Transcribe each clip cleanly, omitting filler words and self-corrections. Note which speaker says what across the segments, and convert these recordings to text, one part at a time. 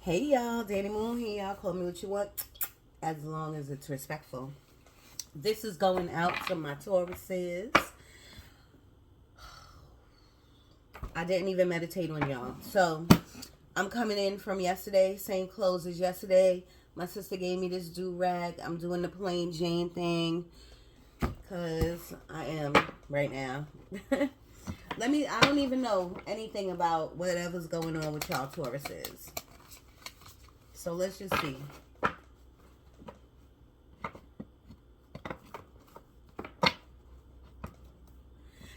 Speaker 1: Hey y'all, Danny Moon here. Y'all call me what you want, as long as it's respectful. This is going out to my Tauruses. I didn't even meditate on y'all. So, I'm coming in from yesterday, same clothes as yesterday. My sister gave me this do-rag. I'm doing the plain Jane thing, because I am right now. I don't even know anything about whatever's going on with y'all Tauruses. So let's just see.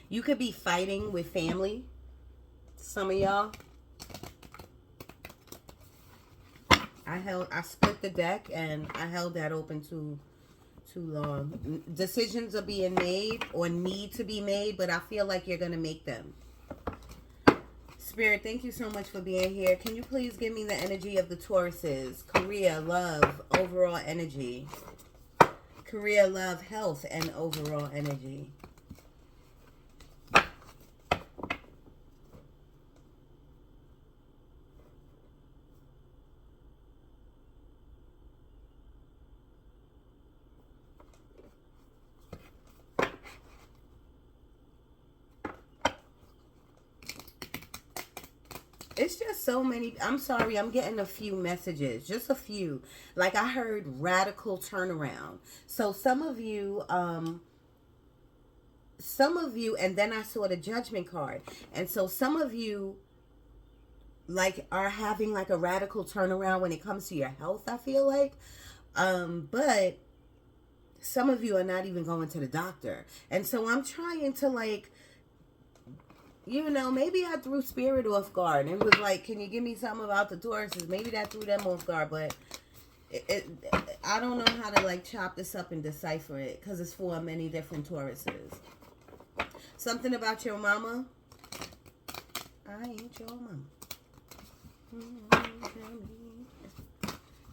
Speaker 1: You could be fighting with family. Some of y'all. I split the deck and I held that open too long. Decisions are being made or need to be made, but I feel like you're going to make them. Spirit, thank you so much for being here. Can you please give me the energy of the Tauruses? Career, love, overall energy. Career, love, health, and overall energy. It's just so many. I'm sorry, I'm getting a few messages. Just a few. Like I heard radical turnaround. So some of you, and then I saw the judgment card. And so some of you, like, are having like a radical turnaround when it comes to your health, I feel like. But some of you are not even going to the doctor. And so I'm trying to, like, you know, maybe I threw Spirit off guard and was like, can you give me something about the Tauruses? Maybe that threw them off guard, but I don't know how to, like, chop this up and decipher it because it's for many different Tauruses. Something about your mama. I ain't your mama.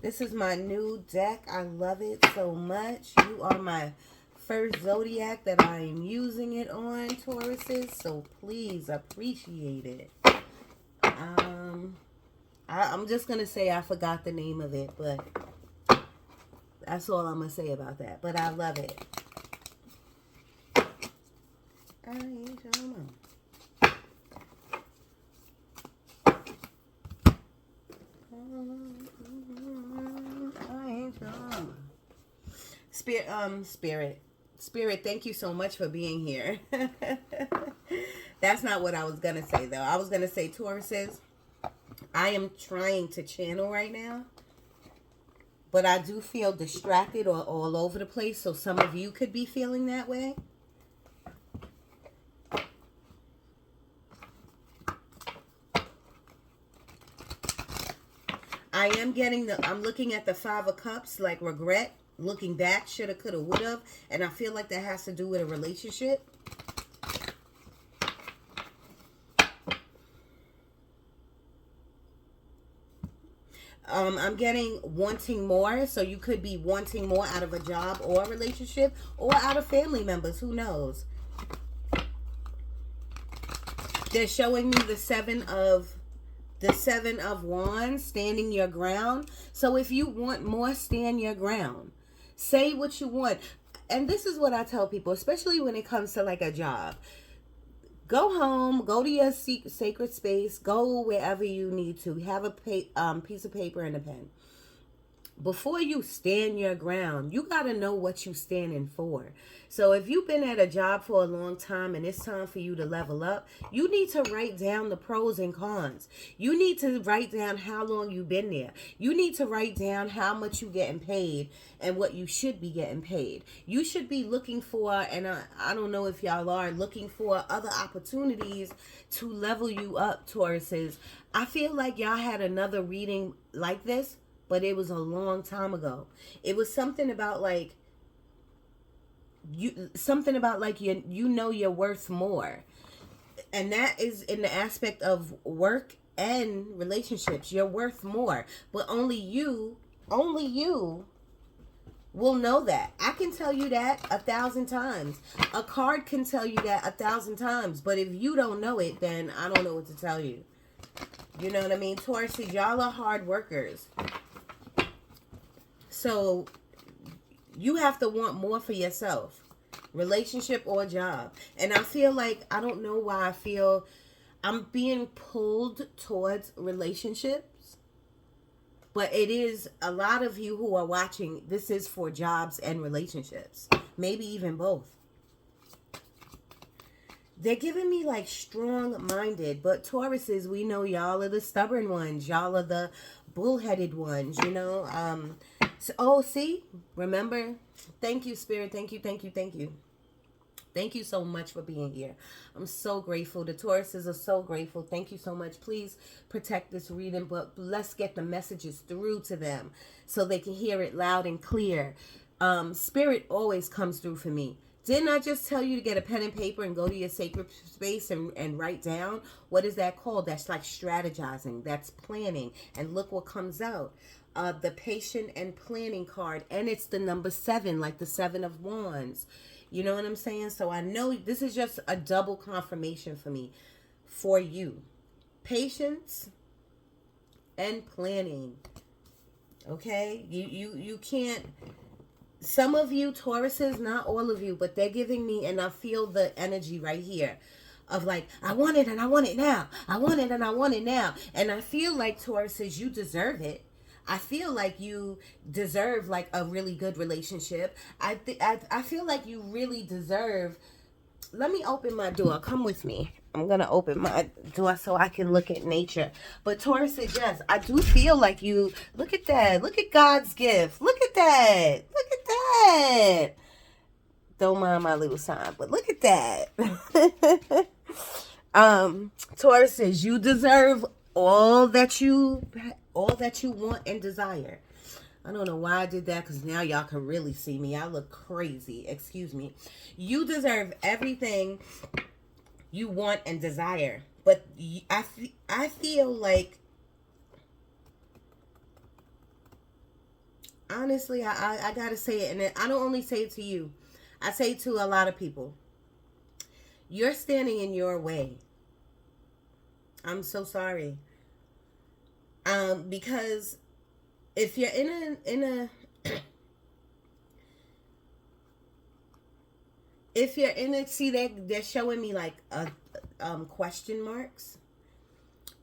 Speaker 1: This is my new deck. I love it so much. You are my first zodiac that I am using it on, Tauruses, so please appreciate it. I'm just gonna say I forgot the name of it, but that's all I'm gonna say about that. But I love it. I ain't your mama. I ain't your mama. Spirit, thank you so much for being here. That's not what I was going to say, though. I was going to say, Tauruses, I am trying to channel right now, but I do feel distracted or all over the place, so some of you could be feeling that way. I'm looking at the Five of Cups, like regret. Looking back, shoulda, coulda, woulda, and I feel like that has to do with a relationship. I'm getting wanting more, so you could be wanting more out of a job or a relationship or out of family members. Who knows? They're showing me the Seven of Wands, standing your ground. So if you want more, stand your ground. Say what you want. And this is what I tell people, especially when it comes to like a job. Go home, go to your sacred space, go wherever you need to. Have a piece of paper and a pen. Before you stand your ground, you got to know what you're standing for. So if you've been at a job for a long time and it's time for you to level up, you need to write down the pros and cons. You need to write down how long you've been there. You need to write down how much you're getting paid and what you should be getting paid. You should be looking for, and I don't know if y'all are, looking for other opportunities to level you up, Tauruses. I feel like y'all had another reading like this, but it was a long time ago. It was something about like you know you're worth more. And that is in the aspect of work and relationships. You're worth more. But only you will know that. I can tell you that 1,000 times. A card can tell you that 1,000 times. But if you don't know it, then I don't know what to tell you. You know what I mean? Tauruses, y'all are hard workers. So you have to want more for yourself, relationship or job. And I feel like, I don't know why I feel I'm being pulled towards relationships, but it is a lot of you who are watching. This is for jobs and relationships, maybe even both. They're giving me like strong-minded, but Tauruses, we know y'all are the stubborn ones. Y'all are the bullheaded ones, you know. So, oh, see? Remember? Thank you, Spirit. Thank you, thank you, thank you. Thank you so much for being here. I'm so grateful. The Tauruses are so grateful. Thank you so much. Please protect this reading, but let's get the messages through to them so they can hear it loud and clear. Spirit always comes through for me. Didn't I just tell you to get a pen and paper and go to your sacred space and write down? What is that called? That's like strategizing. That's planning. And look what comes out. The patient and planning card. And it's the number 7, like the 7 of Wands. You know what I'm saying? So I know this is just a double confirmation for me. For you. Patience and planning. Okay? You can't... Some of you Tauruses, not all of you, but they're giving me, and I feel the energy right here of like, I want it and I want it now. I want it and I want it now. And I feel like Tauruses, you deserve it. I feel like you deserve like a really good relationship. I feel like you really deserve. Let me open my door. Come with me. I'm going to open my door so I can look at nature. But Taurus says, yes, I do feel like you. Look at that. Look at God's gift. Look at that. Look at that. Don't mind my little sign, but look at that. Taurus says, you deserve all that you want and desire. I don't know why I did that, because now y'all can really see me. I look crazy. Excuse me. You deserve everything you want and desire. But I feel like, honestly, I got to say it. And I don't only say it to you. I say it to a lot of people. You're standing in your way. I'm so sorry. Because if you're in a if you're in a, see, they're showing me like question marks.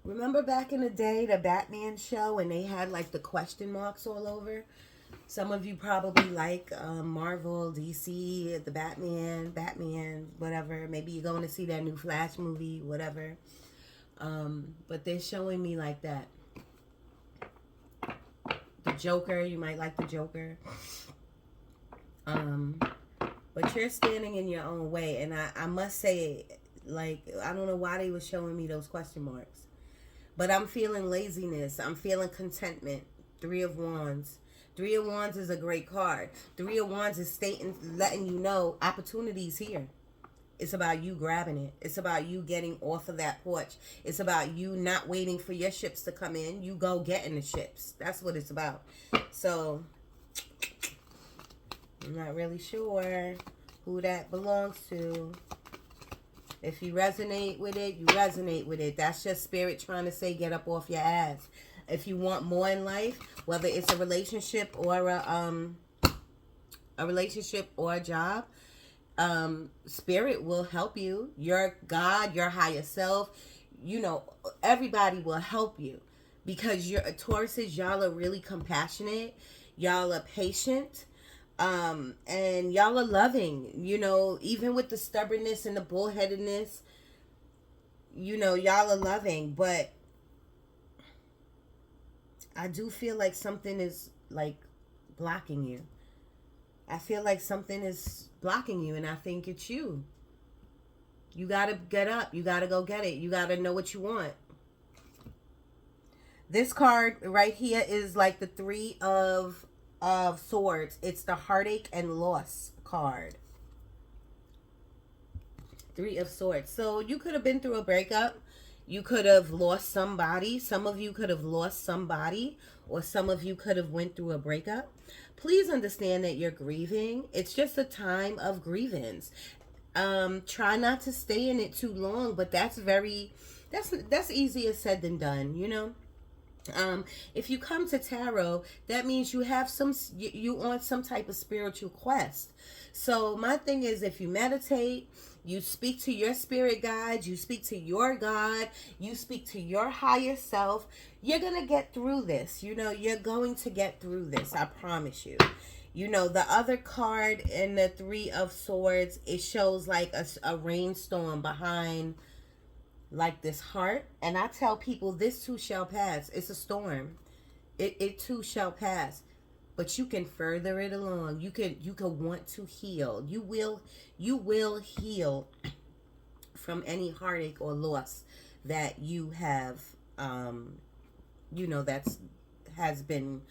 Speaker 1: Remember back in the day, the Batman show, and they had like the question marks all over? Some of you probably like Marvel, DC, the Batman, whatever. Maybe you're going to see that new Flash movie, whatever. But they're showing me like that. The Joker, you might like the Joker. But you're standing in your own way. And I must say, like, I don't know why they were showing me those question marks. But I'm feeling laziness. I'm feeling contentment. 3 of Wands. 3 of Wands is a great card. 3 of Wands is letting you know opportunities here. It's about you grabbing it. It's about you getting off of that porch. It's about you not waiting for your ships to come in. You go getting the ships. That's what it's about. So, I'm not really sure who that belongs to. If you resonate with it, you resonate with it. That's just Spirit trying to say, get up off your ass. If you want more in life, whether it's a relationship or a relationship or a job, Spirit will help you. Your God, your higher self, you know, everybody will help you, because you're Tauruses. Y'all are really compassionate. Y'all are patient. And y'all are loving, you know, even with the stubbornness and the bullheadedness, you know, y'all are loving. But I do feel like something is like blocking you. I feel like something is blocking you, and I think it's you. You gotta get up. You gotta go get it. You gotta know what you want. This card right here is like the 3 of Swords. It's the heartache and loss card. 3 of Swords. So you could have been through a breakup. You could have lost somebody. Some of you could have lost somebody, or some of you could have went through a breakup. Please understand that you're grieving. It's just a time of grievance. Try not to stay in it too long, but that's That's easier said than done, you know. If you come to tarot, that means you have you on some type of spiritual quest. So my thing is, if you meditate, you speak to your spirit guides, you speak to your God, you speak to your higher self, you're gonna get through this. You know, you're going to get through this, I promise you. You know, the other card in the Three of Swords, it shows like a rainstorm behind like this heart. And I tell people, this too shall pass. It's a storm. It too shall pass. But you can further it along. You can want to heal. You will heal from any heartache or loss that you have you know, that's has been,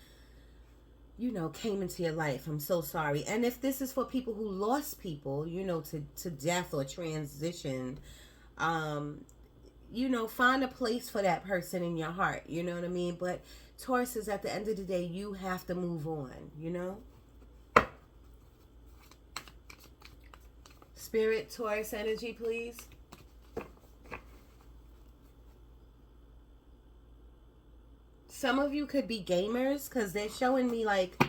Speaker 1: you know, came into your life. I'm so sorry. And if this is for people who lost people, you know, to death or transition, you know, find a place for that person in your heart. You know what I mean? But Taurus is, at the end of the day, you have to move on, you know? Spirit, Taurus energy, please. Some of you could be gamers, because they're showing me like,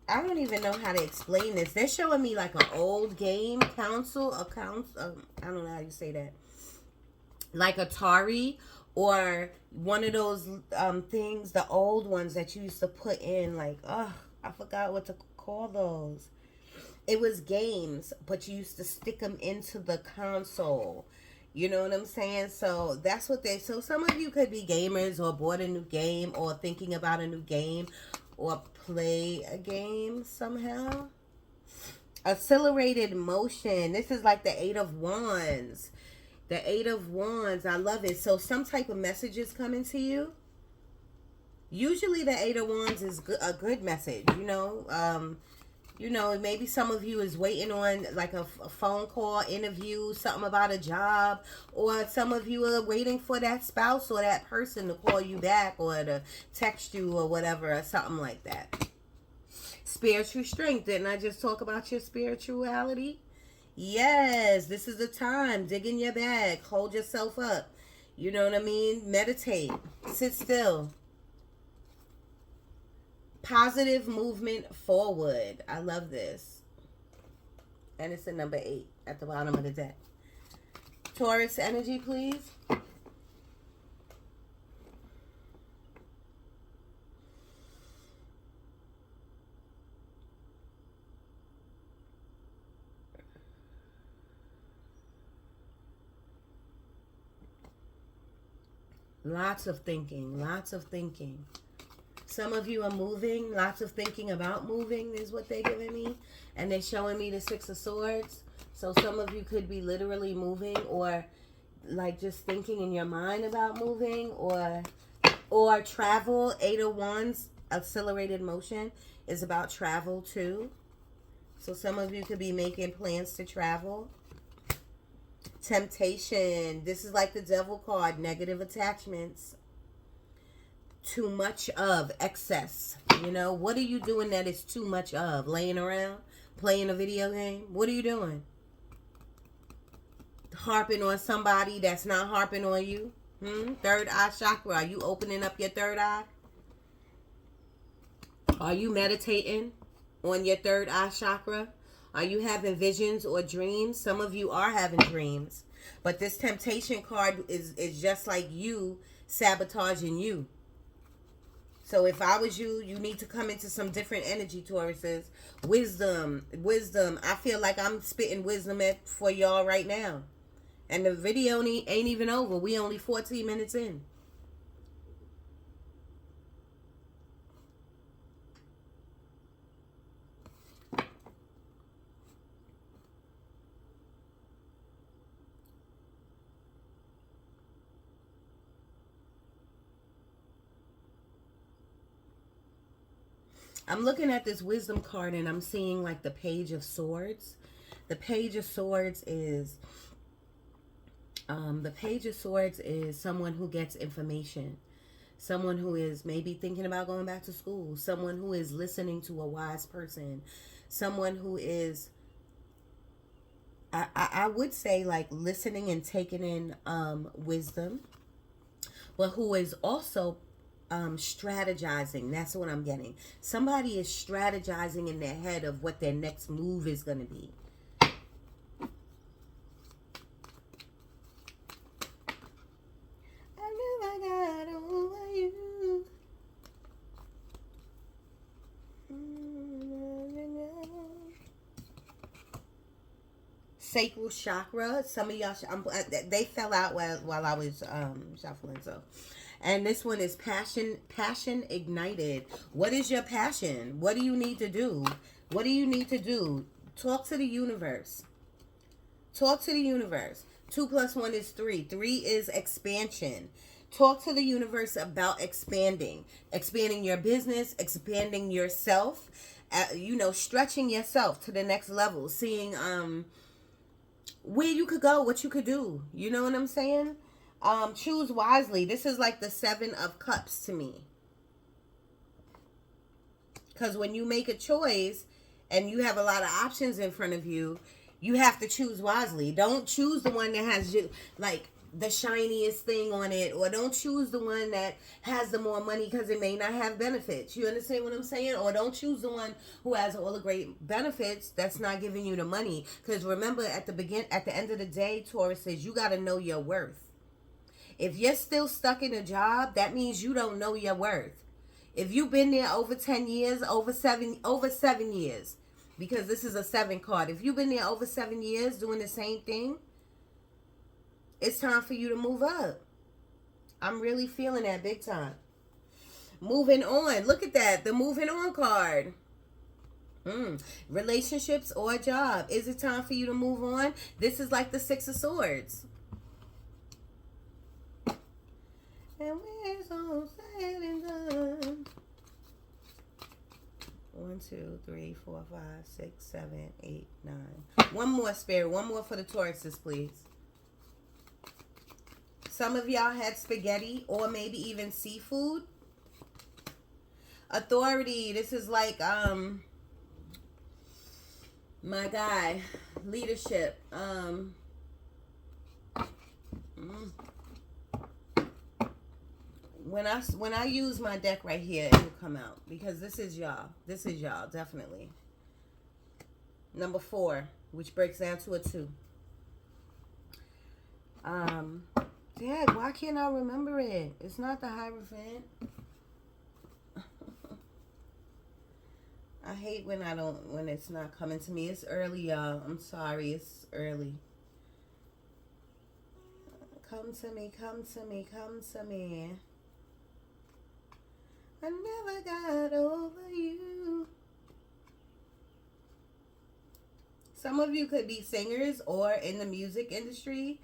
Speaker 1: I don't even know how to explain this. They're showing me like an old game console, I don't know how you say that. Like Atari, or one of those things, the old ones that you used to put in, like, I forgot what to call those. It was games, but you used to stick them into the console. You know what I'm saying? So that's what so some of you could be gamers, or bought a new game, or thinking about a new game, or play a game somehow. Accelerated motion. This is like the Eight of Wands. The Eight of Wands. I love it. So some type of message is coming to you. Usually the Eight of Wands is a good message, you know. You know, maybe some of you is waiting on like a phone call, interview, something about a job, or some of you are waiting for that spouse or that person to call you back, or to text you, or whatever, or something like that. Spiritual strength. Didn't I just talk about your spirituality? Yes, this is the time. Dig in your bag. Hold yourself up. You know what I mean? Meditate. Sit still. Positive movement forward. I love this. And it's a number 8 at the bottom of the deck. Taurus energy, please. Lots of thinking. Lots of thinking. Some of you are moving. Lots of thinking about moving is what they're giving me. And they're showing me the Six of Swords. So some of you could be literally moving, or like just thinking in your mind about moving, or travel. Eight of Wands, accelerated motion, is about travel too. So some of you could be making plans to travel. Temptation. This is like the Devil card. Negative attachments. Too much of, excess. You know, what are you doing that is too much of? Laying around, playing a video game? What are you doing? Harping on somebody that's not harping on you? Third eye chakra. Are you opening up your third eye? Are you meditating on your third eye chakra? Are you having visions or dreams? Some of you are having dreams. But this temptation card is just like you sabotaging you. So if I was you, you need to come into some different energy, Tauruses. Wisdom. I feel like I'm spitting wisdom for y'all right now. And the video ain't even over. We only 14 minutes in. I'm looking at this wisdom card, and I'm seeing like the Page of Swords. The Page of Swords is someone who gets information. Someone who is maybe thinking about going back to school. Someone who is listening to a wise person. Someone who is I would say like listening and taking in wisdom, but who is also strategizing. That's what I'm getting. Somebody is strategizing in their head of what their next move is going to be. I never got over you. Sacral chakra. Some of y'all, they fell out while I was shuffling. So, and this one is passion ignited. What is your passion? What do you need to do? What do you need to do? Talk to the universe. Talk to the universe. 2 plus 1 is 3. 3 is expansion. Talk to the universe about expanding your business, expanding yourself, stretching yourself to the next level, seeing where you could go, what you could do. You know what I'm saying? Choose wisely. This is like the 7 of cups to me. Because when you make a choice and you have a lot of options in front of you, you have to choose wisely. Don't choose the one that has like the shiniest thing on it, or don't choose the one that has the more money because it may not have benefits. You understand what I'm saying? Or don't choose the one who has all the great benefits that's not giving you the money. Because remember, at the end of the day, Taurus says you got to know your worth. If you're still stuck in a job, that means you don't know your worth. If you've been there over 10 years, over 7 years, because this is a 7 card. If you've been there over 7 years doing the same thing, it's time for you to move up. I'm really feeling that big time. Moving on. Look at that. The moving on card. Relationships or job. Is it time for you to move on? This is like the 6 of Swords. And we're so said and done. 1, 2, 3, 4, 5, 6, 7, 8, 9. One more, Spirit. One more for the Tauruses, please. Some of y'all had spaghetti or maybe even seafood. Authority. This is like my guy. Leadership. When I use my deck right here, it will come out. Because this is y'all. This is y'all, definitely. Number 4, which breaks down to a 2. Dad, why can't I remember it? It's not the Hierophant. I hate when it's not coming to me. It's early, y'all. I'm sorry. It's early. Come to me, come to me, come to me. I never got over you. Some of you could be singers or in the music industry,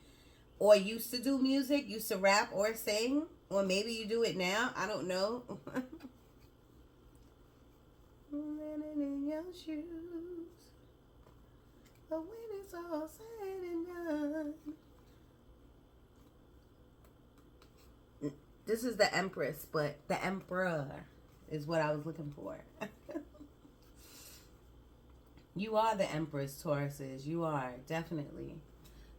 Speaker 1: or used to do music, used to rap or sing, or maybe you do it now. I don't know. In your shoes, but when it's all said and done. This is the Empress, but the Emperor is what I was looking for. You are the Empress, Tauruses. You are, definitely.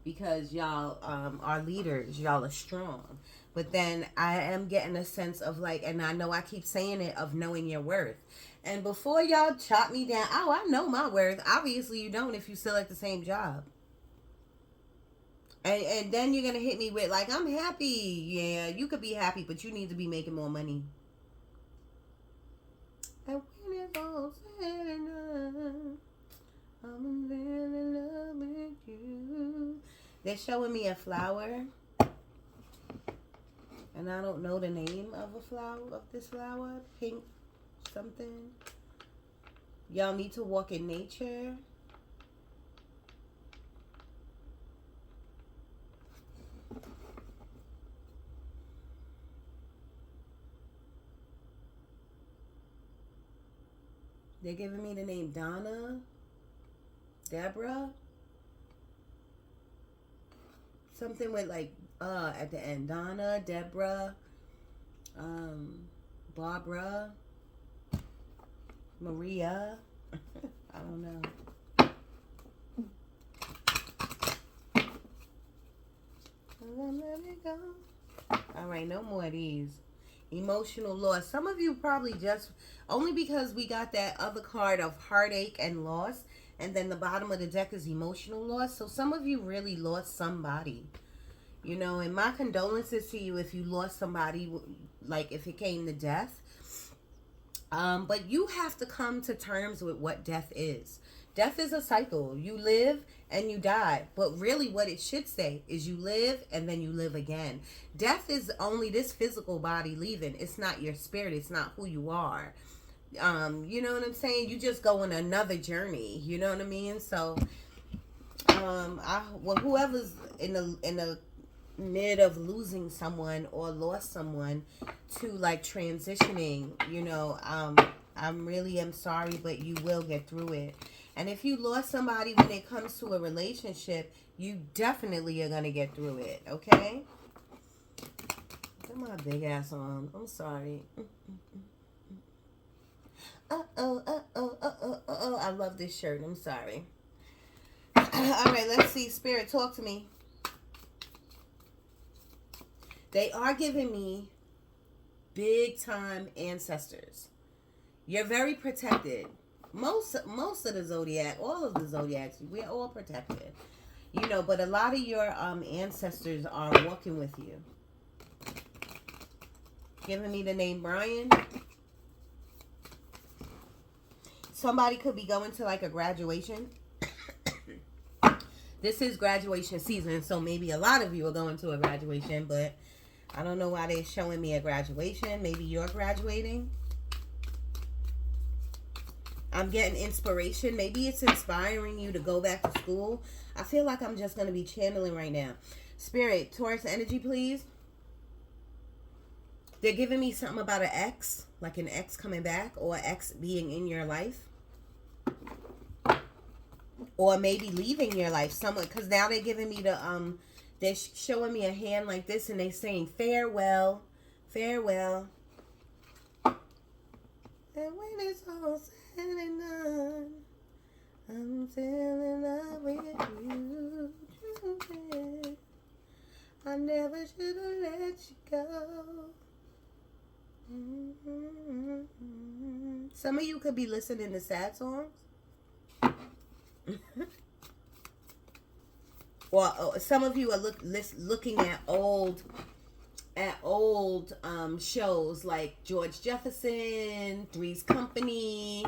Speaker 1: Because y'all are leaders. Y'all are strong. But then I am getting a sense of like, and I know I keep saying it, of knowing your worth. And before y'all chop me down, oh, I know my worth. Obviously you don't if you still at the same job. And then you're going to hit me with like, I'm happy. Yeah, you could be happy, but you need to be making more money. And when it's all said and done, I'm in love with you. They're showing me a flower. And I don't know the name of this flower. Pink something. Y'all need to walk in nature. They're giving me the name Donna, Deborah, something with like at the end. Donna, Deborah, Barbara, Maria. I don't know. Let it go. All right, no more of these. Emotional loss. Some of you probably just, only because we got that other card of heartache and loss, and then the bottom of the deck is emotional loss. So some of you really lost somebody. You know, and my condolences to you if you lost somebody, like if it came to death. But you have to come to terms with what death is. Death is a cycle. You live and you die. But really what it should say is you live and then you live again. Death is only this physical body leaving. It's not your spirit. It's not who you are. You know what I'm saying? You just go on another journey. You know what I mean? So, whoever's in the mid of losing someone or lost someone to like transitioning, you know, I'm really am sorry, but you will get through it. And if you lost somebody when it comes to a relationship, you definitely are gonna get through it. Okay, get my big ass on. I'm sorry. I love this shirt. I'm sorry. All right, let's see. Spirit, talk to me. They are giving me big time ancestors. You're very protected. Most of the zodiac, all of the zodiacs, we're all protected. You know, but a lot of your ancestors are walking with you. Giving me the name Brian. Somebody could be going to like a graduation. This is graduation season, so maybe a lot of you are going to a graduation, but I don't know why they're showing me a graduation. Maybe you're graduating. I'm getting inspiration. Maybe it's inspiring you to go back to school. I feel like I'm just going to be channeling right now. Spirit, Taurus energy, please. They're giving me something about an ex, like an ex coming back or ex being in your life. Or maybe leaving your life. Someone, because now they're giving me the, they're showing me a hand like this and they're saying farewell, farewell. And when it's all said and done, I'm still in love with you. I never should have let you go. Some of you could be listening to sad songs. Well, some of you are looking at old shows like George Jefferson, Three's Company,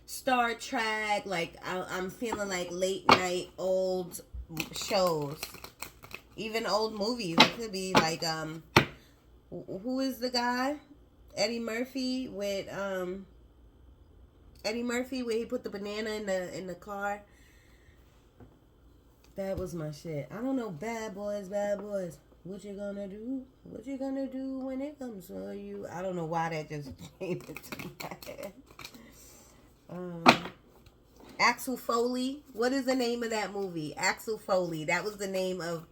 Speaker 1: Star Trek. Like I'm feeling like late night old shows, even old movies. It could be like who is the guy? Eddie Murphy with Eddie Murphy where he put the banana in the car. That was my shit. I don't know. Bad boys, bad boys. What you gonna do? What you gonna do when it comes for you? I don't know why that just came into my head. Axel Foley. What is the name of that movie? Axel Foley. That was the name of...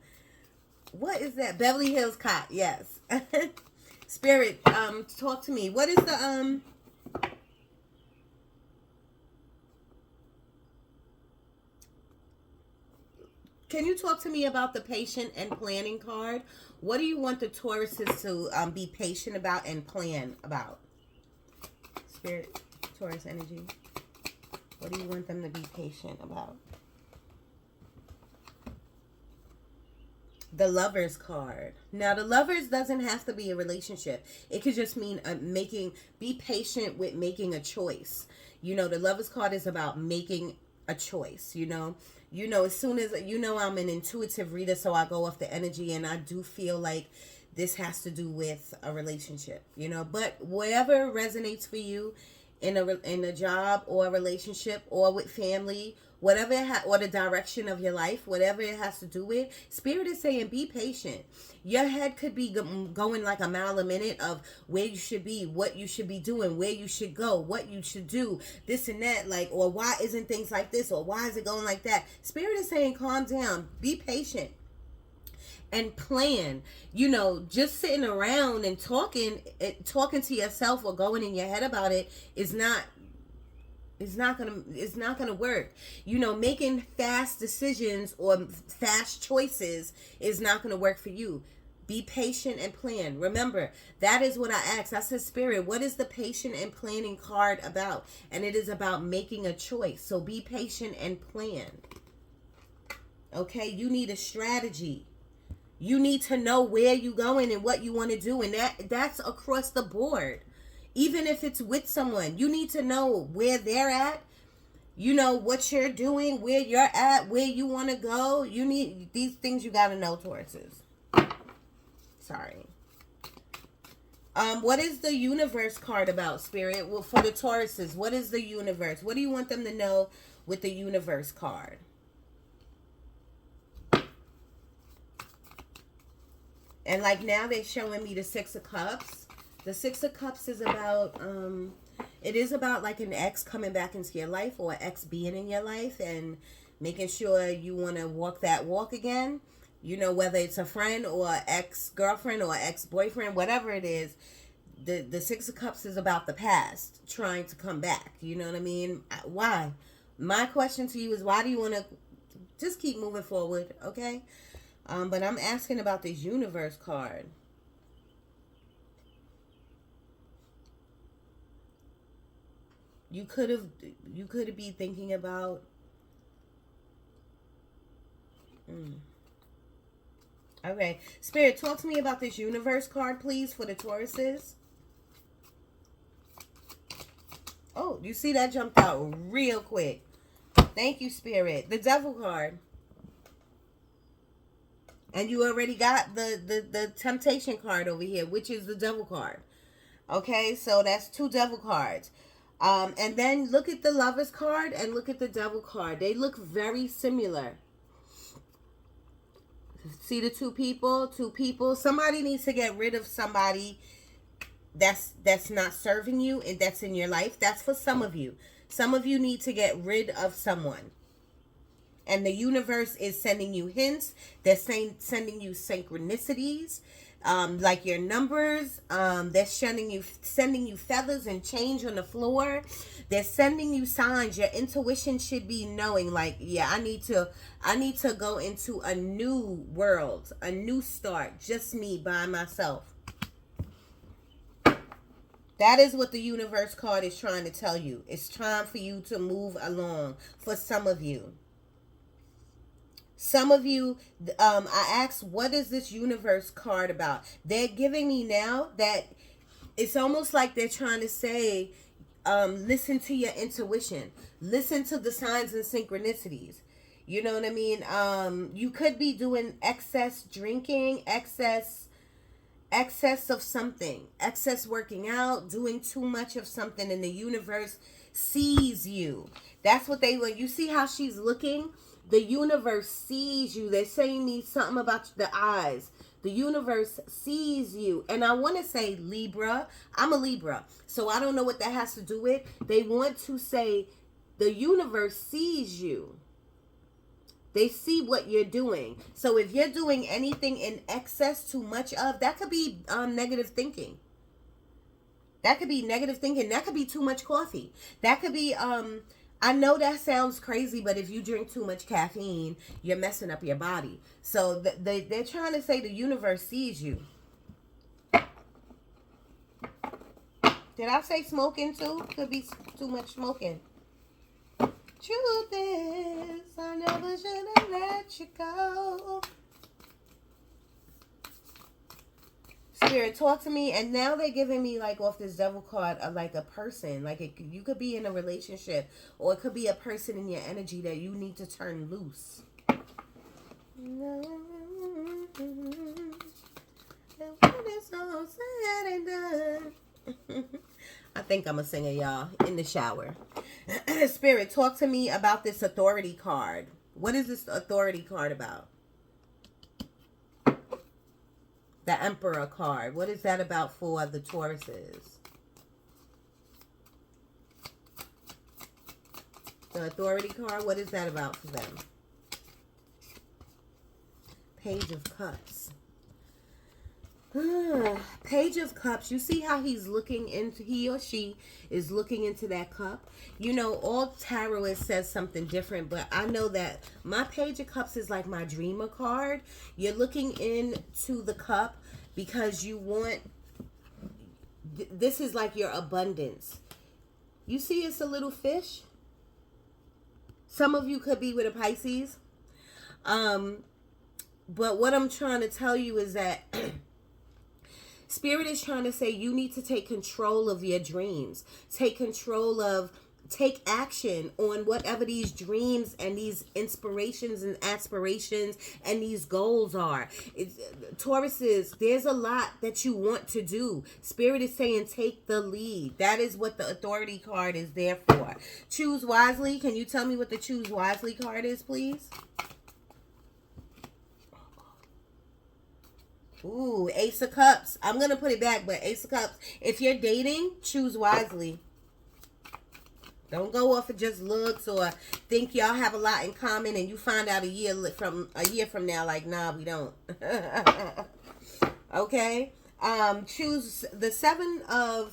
Speaker 1: What is that? Beverly Hills Cop. Yes. Spirit, talk to me. What is the... Can you talk to me about the patient and planning card? What do you want the Tauruses to be patient about and plan about? Spirit, Taurus energy. What do you want them to be patient about? The Lovers card. Now, the Lovers doesn't have to be a relationship. It could just mean be patient with making a choice. You know, the Lovers card is about making a choice, you know. You know, as soon as, you know, I'm an intuitive reader, so I go off the energy, and I do feel like this has to do with a relationship, you know. But whatever resonates for you in a job or a relationship or with family, whatever or the direction of your life, whatever it has to do with, Spirit is saying be patient. Your head could be going like a mile a minute of where you should be, what you should be doing, where you should go, what you should do, this and that, like, or why isn't things like this, or why is it going like that? Spirit is saying calm down, be patient, and plan. You know, just sitting around and talking to yourself or going in your head about it is not It's not gonna work. You know, making fast decisions or fast choices is not gonna work for you. Be patient and plan. Remember, that is what I asked. I said, Spirit, what is the patient and planning card about? And it is about making a choice. So be patient and plan. Okay, you need a strategy. You need to know where you're going and what you want to do. And that's across the board. Even if it's with someone, you need to know where they're at. You know what you're doing, where you're at, where you want to go. You need these things. You got to know, Tauruses. Sorry. What is the universe card about, Spirit? Well, for the Tauruses, what is the universe? What do you want them to know with the universe card? And like now they're showing me the Six of Cups. The Six of Cups is about, it is about like an ex coming back into your life, or an ex being in your life and making sure you want to walk that walk again. You know, whether it's a friend or ex-girlfriend or ex-boyfriend, whatever it is, the Six of Cups is about the past trying to come back. You know what I mean? Why? My question to you is, why do you want to just keep moving forward, okay? But I'm asking about this universe card. You could be thinking about Okay. Spirit, talk to me about this universe card, please, for the Tauruses. Oh, you see that jumped out real quick. Thank you, Spirit. The Devil card. And you already got the Temptation card over here, which is the Devil card. Okay, so that's two Devil cards. And then look at the Lovers card and look at the Devil card. They look very similar. See the two people. Somebody needs to get rid of somebody that's not serving you and that's in your life. That's for some of you. Some of you need to get rid of someone. And the universe is sending you hints. They're sending you synchronicities, like your numbers. They're sending you feathers and change on the floor. They're sending you signs. Your intuition should be knowing, like, yeah, I need to go into a new world, a new start, just me by myself. That is what the universe card is trying to tell you. It's time for you to move along for some of you. Some of you, I asked, what is this universe card about? They're giving me now that it's almost like they're trying to say, listen to your intuition. Listen to the signs and synchronicities. You know what I mean? You could be doing excess drinking, excess of something, excess working out, doing too much of something, and the universe sees you. That's what they want. You see how she's looking? The universe sees you. They're saying me something about the eyes. The universe sees you. And I want to say Libra. I'm a Libra. So I don't know what that has to do with. They want to say the universe sees you. They see what you're doing. So if you're doing anything in excess, too much of, that could be negative thinking. That could be negative thinking. That could be too much coffee. That could be... I know that sounds crazy, but if you drink too much caffeine, you're messing up your body. So they're trying to say the universe sees you. Did I say smoking too? Could be too much smoking. Truth is, I never should have let you go. Spirit, talk to me. And now they're giving me, like, off this Devil card, like a person. Like, you could be in a relationship, or it could be a person in your energy that you need to turn loose. When it's all said and done. I think I'm a singer, y'all, in the shower. Spirit, talk to me about this Authority card. What is this Authority card about? The Emperor card. What is that about for the Tauruses? The Authority card, what is that about for them? Page of Cups. Page of Cups. You see how he's looking into, he or she is looking into that cup. You know, all tarot says something different, but I know that my Page of Cups is like my dreamer card. You're looking into the cup because you want, this is like your abundance. You see it's a little fish. Some of you could be with a Pisces. But what I'm trying to tell you is that Spirit is trying to say you need to take control of your dreams. Take action on whatever these dreams and these inspirations and aspirations and these goals are. Tauruses, there's a lot that you want to do. Spirit is saying take the lead. That is what the Authority card is there for. Choose wisely. Can you tell me what the Choose Wisely card is, please? Ooh, Ace of Cups. I'm going to put it back, but Ace of Cups. If you're dating, choose wisely. Don't go off of just looks or think y'all have a lot in common and you find out a year from now, like, nah, we don't. Okay? Choose the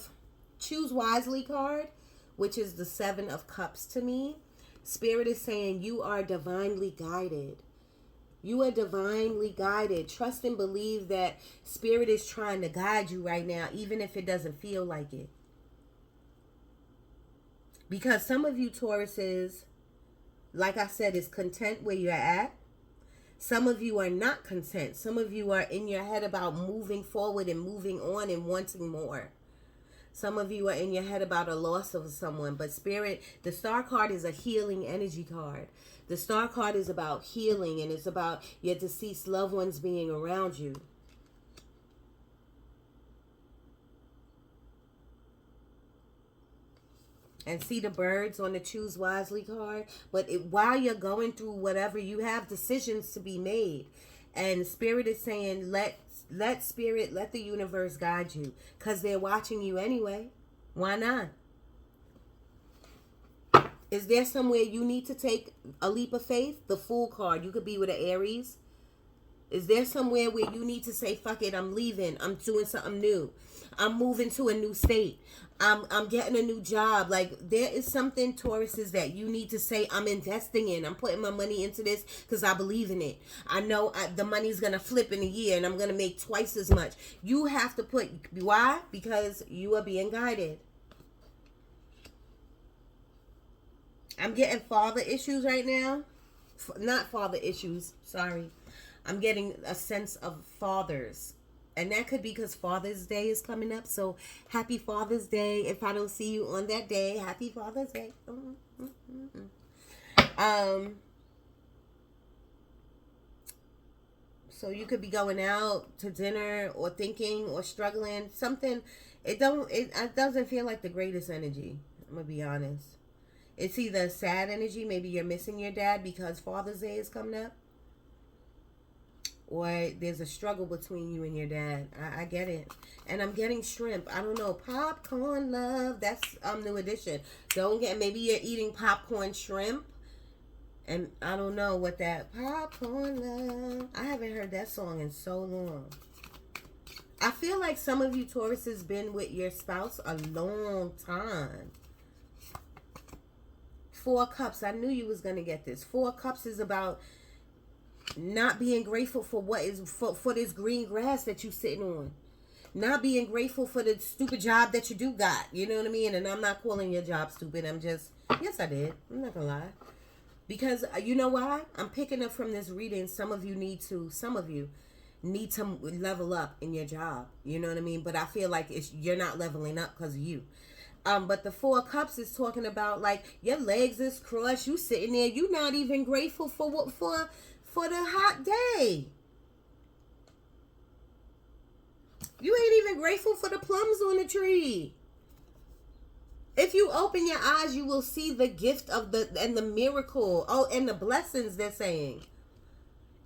Speaker 1: Choose Wisely card, which is the 7 of Cups to me. Spirit is saying you are divinely guided. You are divinely guided. Trust and believe that Spirit is trying to guide you right now, even if it doesn't feel like it. Because some of you Tauruses, like I said, is content where you're at. Some of you are not content. Some of you are in your head about moving forward and moving on and wanting more. Some of you are in your head about a loss of someone. But Spirit, the Star card is a healing energy card. The Star card is about healing, and it's about your deceased loved ones being around you. And see the birds on the Choose Wisely card. But while you're going through whatever, you have decisions to be made. And Spirit is saying, let the universe guide you. Because they're watching you anyway. Why not? Is there somewhere you need to take a leap of faith? The Fool card. You could be with an Aries. Is there somewhere where you need to say, fuck it, I'm leaving. I'm doing something new. I'm moving to a new state. I'm getting a new job. Like, there is something, Tauruses, that you need to say, I'm investing in. I'm putting my money into this because I believe in it. I know the money's going to flip in a year and I'm going to make twice as much. You have to put, why? Because you are being guided. I'm getting father issues right now. Not father issues, sorry. I'm getting a sense of fathers. And that could be because Father's Day is coming up. So, happy Father's Day. If I don't see you on that day, happy Father's Day. So, you could be going out to dinner or thinking or struggling. Something, it doesn't feel like the greatest energy. I'm going to be honest. It's either sad energy, maybe you're missing your dad because Father's Day is coming up. Or there's a struggle between you and your dad. I get it. And I'm getting shrimp. I don't know. Popcorn love. That's new edition. Don't get, maybe you're eating popcorn shrimp. And I don't know what that popcorn love. I haven't heard that song in so long. I feel like some of you Tauruses been with your spouse a long time. 4 Cups. I knew you was going to get this. 4 Cups is about not being grateful for what is for this green grass that you sitting on. Not being grateful for the stupid job that you do got. You know what I mean? And I'm not calling your job stupid. I'm just, yes I did. I'm not gonna lie. Because you know why? I'm picking up from this reading. Some of you need to level up in your job. You know what I mean? But I feel like you're not leveling up because of you. But the 4 Cups is talking about like your legs is crushed. You sitting there. You not even grateful for the hot day. You ain't even grateful for the plums on the tree. If you open your eyes, you will see the gift of the miracle. Oh, and the blessings they're saying.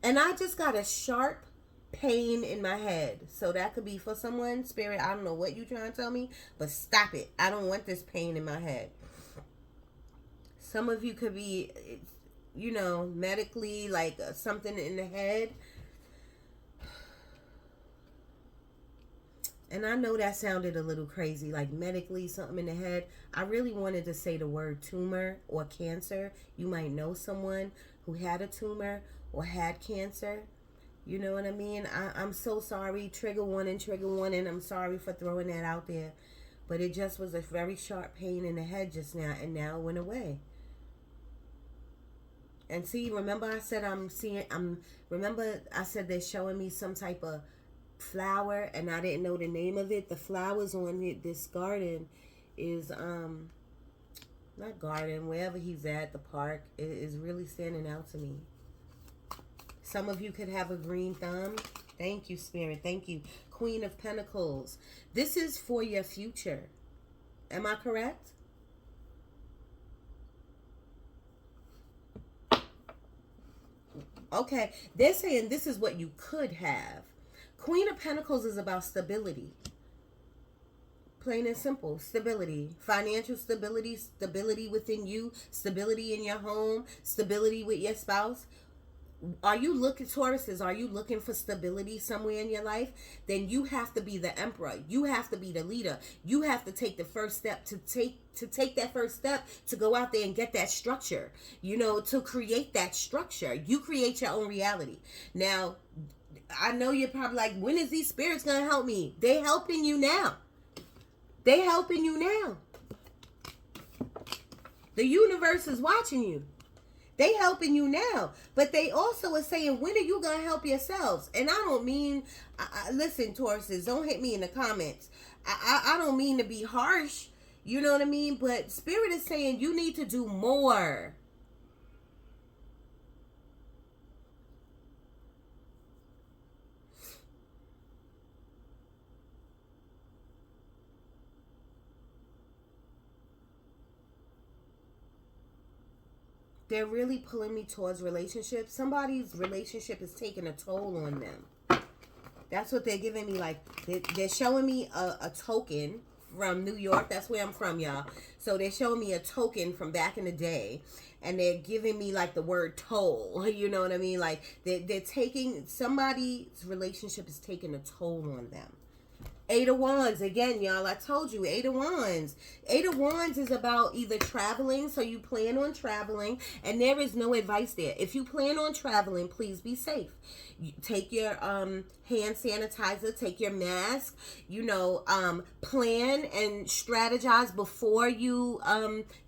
Speaker 1: And I just got a sharp pain in my head. So that could be for someone. Spirit, I don't know what you trying to tell me, but stop it. I don't want this pain in my head. Some of you could be, you know, medically, like something in the head. And I know that sounded a little crazy, like medically, something in the head. I really wanted to say the word tumor or cancer. You might know someone who had a tumor or had cancer. You know what I mean? I'm so sorry. Trigger warning, trigger warning. I'm sorry for throwing that out there. But it just was a very sharp pain in the head just now, and now it went away. And see, remember I said remember I said they're showing me some type of flower, and I didn't know the name of it. The flowers on it, this garden is not garden, wherever he's at, the park, it is really standing out to me. Some of you could have a green thumb. Thank you, Spirit. Thank you. Queen of Pentacles. This is for your future. Am I correct? Okay. They're saying this is what you could have. Queen of Pentacles is about stability. Plain and simple. Stability. Financial stability. Stability within you. Stability in your home. Stability with your spouse. Are you looking, Tauruses, are you looking for stability somewhere in your life? Then you have to be the emperor. You have to be the leader. You have to take the first step to take that first step to go out there and get that structure, you know, to create that structure. You create your own reality. Now, I know you're probably like, when is these spirits going to help me? They helping you now. They helping you now. The universe is watching you. They helping you now, but they also are saying, when are you going to help yourselves? And I don't mean, listen, Tauruses, don't hit me in the comments. I don't mean to be harsh, you know what I mean? But Spirit is saying you need to do more. They're really pulling me towards relationships. Somebody's relationship is taking a toll on them. That's what they're giving me. Like, they're showing me a token from New York. That's where I'm from, y'all. So they're showing me a token from back in the day. And they're giving me, like, the word toll. You know what I mean? Like, they're taking, somebody's relationship is taking a toll on them. Eight of Wands, again, y'all, I told you, Eight of Wands. Eight of Wands is about either traveling, so you plan on traveling, and there is no advice there. If you plan on traveling, please be safe. You take your hand sanitizer, take your mask, you know, plan and strategize before you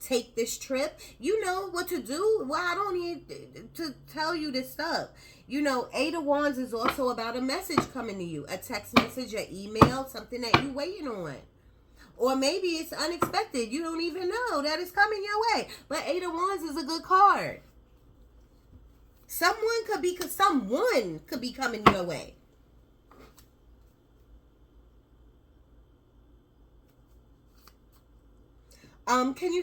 Speaker 1: take this trip. You know what to do. Well, I don't need to tell you this stuff. You know, Eight of Wands is also about a message coming to you. A text message, an email, something that you're waiting on. Or maybe it's unexpected. You don't even know that it's coming your way. But Eight of Wands is a good card. Someone could be coming your way.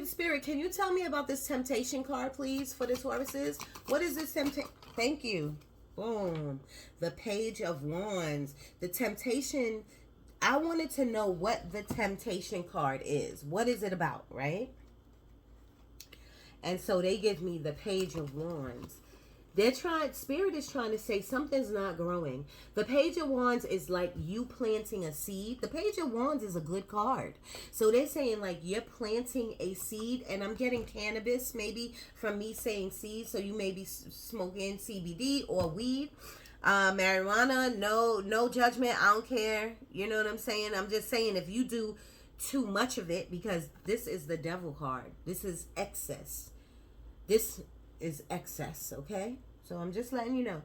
Speaker 1: Spirit, can you tell me about this temptation card, please, for the Tauruses? What is this temptation? Thank you. Boom. The Page of Wands. The temptation. I wanted to know what the temptation card is. What is it about, right? And so they give me the Page of Wands. Spirit is trying to say something's not growing. The Page of Wands is like you planting a seed. The Page of Wands is a good card. So they're saying like you're planting a seed, and I'm getting cannabis maybe from me saying seed. So you may be smoking CBD or weed. Marijuana, no judgment. I don't care. You know what I'm saying? I'm just saying if you do too much of it, because this is the devil card. This is excess. This is excess, okay? So I'm just letting you know.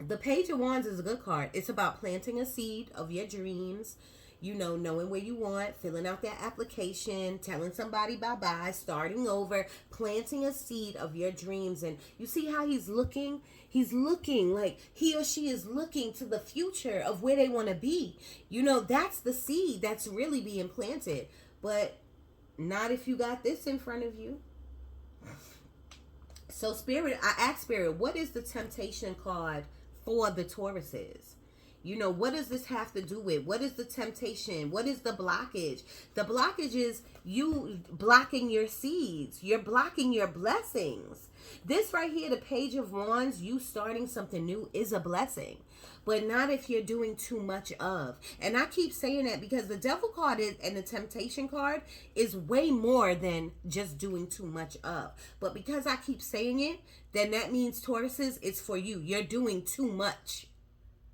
Speaker 1: The Page of Wands is a good card. It's about planting a seed of your dreams, you know, knowing where you want, filling out that application, telling somebody bye-bye, starting over, planting a seed of your dreams. And you see how he's looking? He's looking like he or she is looking to the future of where they want to be. You know, that's the seed that's really being planted. But not if you got this in front of you. So Spirit, I asked Spirit, what is the temptation card for the Tauruses? You know, what does this have to do with? What is the temptation? What is the blockage? The blockage is you blocking your seeds. You're blocking your blessings. This right here, the Page of Wands, you starting something new is a blessing. But not if you're doing too much of. And I keep saying that because the Devil card and the Temptation card is way more than just doing too much of. But because I keep saying it, then that means, Tauruses, it's for you. You're doing too much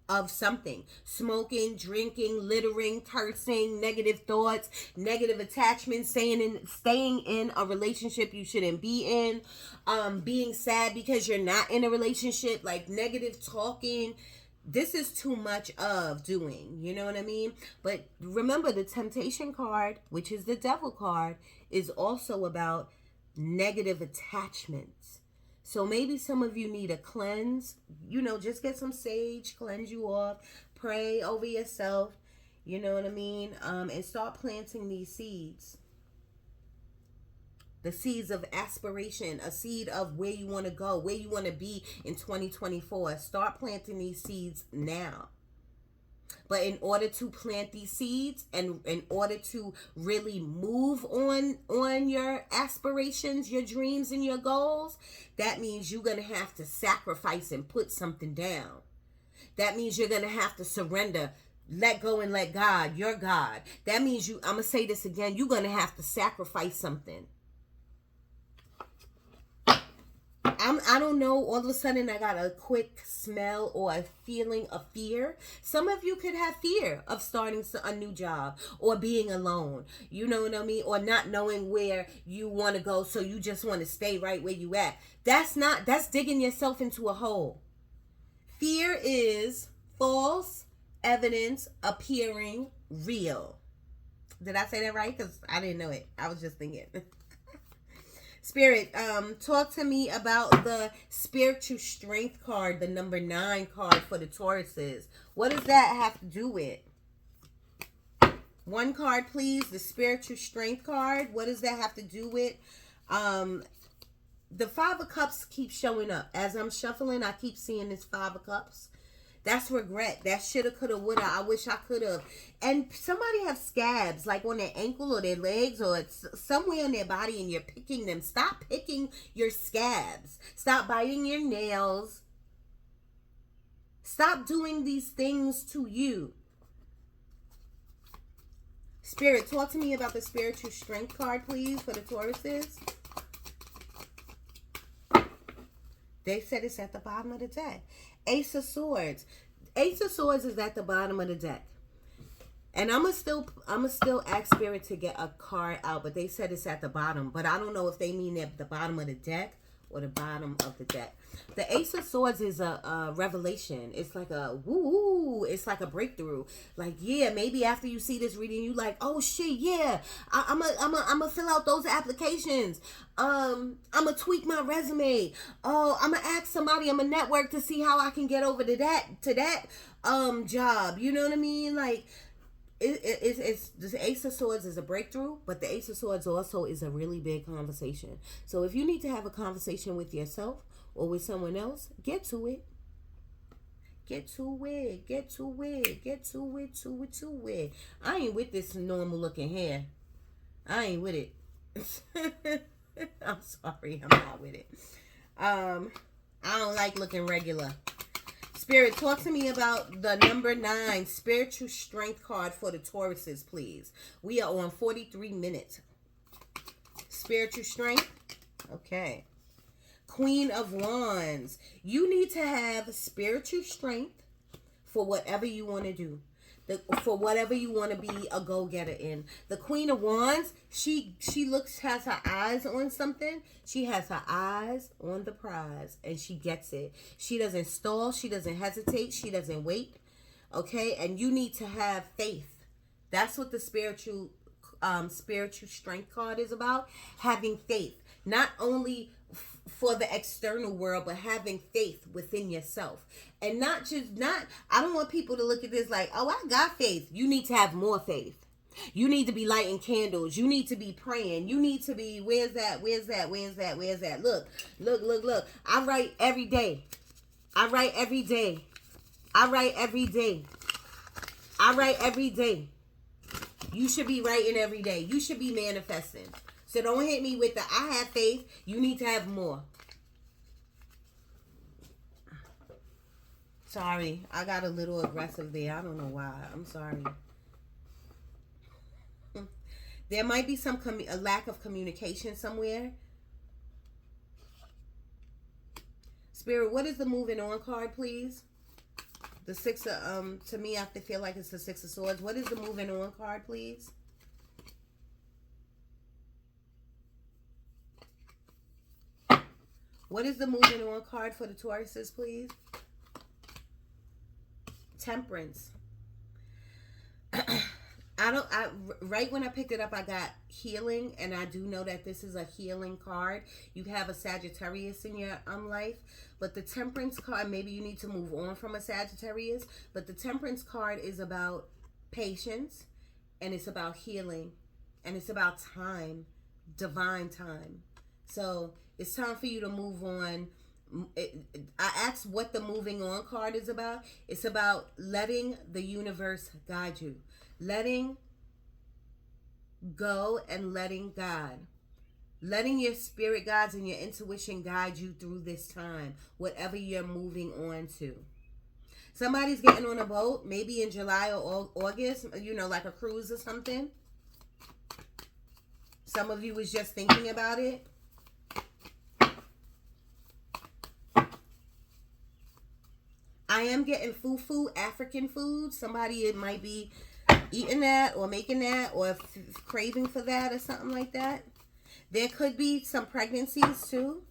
Speaker 1: of something. Smoking, drinking, littering, cursing, negative thoughts, negative attachments, staying in a relationship you shouldn't be in, being sad because you're not in a relationship, like negative talking. This is too much of doing, you know what I mean? But remember, the Temptation card, which is the Devil card, is also about negative attachments. So maybe some of you need a cleanse. You know, just get some sage, cleanse you off, pray over yourself, you know what I mean? And start planting these seeds. The seeds of aspiration, a seed of where you want to go, where you want to be in 2024. Start planting these seeds now. But in order to plant these seeds and in order to really move on your aspirations, your dreams, and your goals, that means you're going to have to sacrifice and put something down. That means you're going to have to surrender, let go and let God, your God. That means I'm going to say this again, you're going to have to sacrifice something. I don't know, all of a sudden I got a quick smell or a feeling of fear. Some of you could have fear of starting a new job or being alone. You know what I mean? Or not knowing where you want to go, so you just want to stay right where you at. That's digging yourself into a hole. Fear is false evidence appearing real. Did I say that right? Because I didn't know it. I was just thinking. Spirit, talk to me about the spiritual strength card, the number 9 card for the Tauruses. What does that have to do with? One card, please. The spiritual strength card. What does that have to do with? The 5 of Cups keeps showing up. As I'm shuffling, I keep seeing this 5 of Cups. That's regret. That shoulda, coulda, woulda. I wish I could have. And somebody have scabs, like on their ankle or their legs or somewhere on their body, and you're picking them. Stop picking your scabs. Stop biting your nails. Stop doing these things to you. Spirit, talk to me about the spiritual strength card, please, for the Tauruses. They said it's at the bottom of the deck. Ace of Swords. Ace of Swords is at the bottom of the deck. And I'ma still ask Spirit to get a card out, but they said it's at the bottom. But I don't know if they mean at the bottom of the deck or the bottom of the deck. The Ace of Swords is a revelation. It's like a woo. It's like a breakthrough. Like, yeah, maybe after you see this reading, you like, oh shit, yeah, I'm a fill out those applications. I'm gonna tweak my resume. Oh, I'm gonna ask somebody. I'm gonna network to see how I can get over to that job. You know what I mean? Like, it's the Ace of Swords is a breakthrough, but the Ace of Swords also is a really big conversation. So if you need to have a conversation with yourself or with someone else, get to it. Get to it. Get to it. Get to it. To it. I ain't with this normal looking hair. I ain't with it. I'm sorry, I'm not with it. I don't like looking regular. Spirit, talk to me about the number 9 spiritual strength card for the Tauruses, please. We are on 43 minutes. Spiritual strength. Okay. Queen of Wands. You need to have spiritual strength for whatever you want to do. For whatever you want to be a go-getter in. The Queen of Wands, she has her eyes on something. She has her eyes on the prize, and she gets it. She doesn't stall. She doesn't hesitate. She doesn't wait. Okay? And you need to have faith. That's what the spiritual strength card is about. Having faith. Not only for the external world, but having faith within yourself. And I don't want people to look at this like, oh, I got faith. You need to have more faith. You need to be lighting candles. You need to be praying. You need to be, where's that? Look. I write every day. I write every day. You should be writing every day. You should be manifesting. So don't hit me with the I have faith. You need to have more. Sorry, I got a little aggressive there. I don't know why. I'm sorry. There might be a lack of communication somewhere. Spirit, what is the moving on card, please? The six of, to me, I feel like it's the Six of Swords. What is the moving on card, please? What is the moving on card for the Tauruses, please? Temperance. Right when I picked it up, I got healing, and I do know that this is a healing card. You have a Sagittarius in your life, but the Temperance card, maybe you need to move on from a Sagittarius, but the Temperance card is about patience, and it's about healing, and it's about time, divine time. So it's time for you to move on. I asked what the moving on card is about. It's about letting the universe guide you. Letting go and letting God. Letting your spirit guides and your intuition guide you through this time. Whatever you're moving on to. Somebody's getting on a boat. Maybe in July or August. You know, like a cruise or something. Some of you was just thinking about it. I am getting fufu, African food. Somebody might be eating that or making that or craving for that or something like that. There could be some pregnancies too.